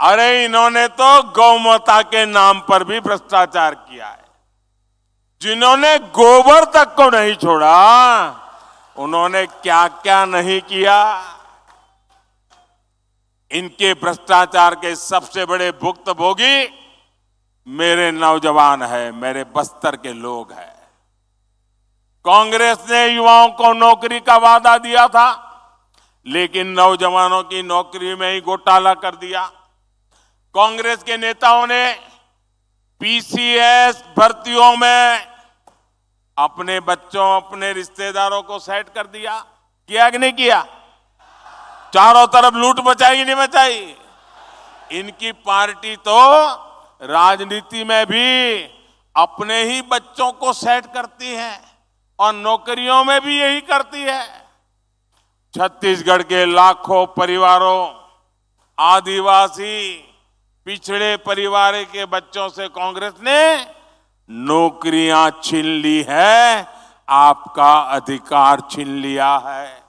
अरे इन्होंने तो गौमाता के नाम पर भी भ्रष्टाचार किया है। जिन्होंने गोबर तक को नहीं छोड़ा, उन्होंने क्या क्या नहीं किया। इनके भ्रष्टाचार के सबसे बड़े भुक्तभोगी मेरे नौजवान हैं, मेरे बस्तर के लोग हैं। कांग्रेस ने युवाओं को नौकरी का वादा दिया था, लेकिन नौजवानों की नौकरी में ही घोटाला कर दिया। कांग्रेस के नेताओं ने पीसीएस भर्तियों में अपने बच्चों, अपने रिश्तेदारों को सेट कर दिया। किया कि नहीं किया? चारों तरफ लूट मचाई कि नहीं मचाई? इनकी पार्टी तो राजनीति में भी अपने ही बच्चों को सेट करती है और नौकरियों में भी यही करती है। छत्तीसगढ़ के लाखों परिवारों, आदिवासी, पिछड़े परिवार के बच्चों से कांग्रेस ने नौकरियां छीन ली है, आपका अधिकार छीन लिया है।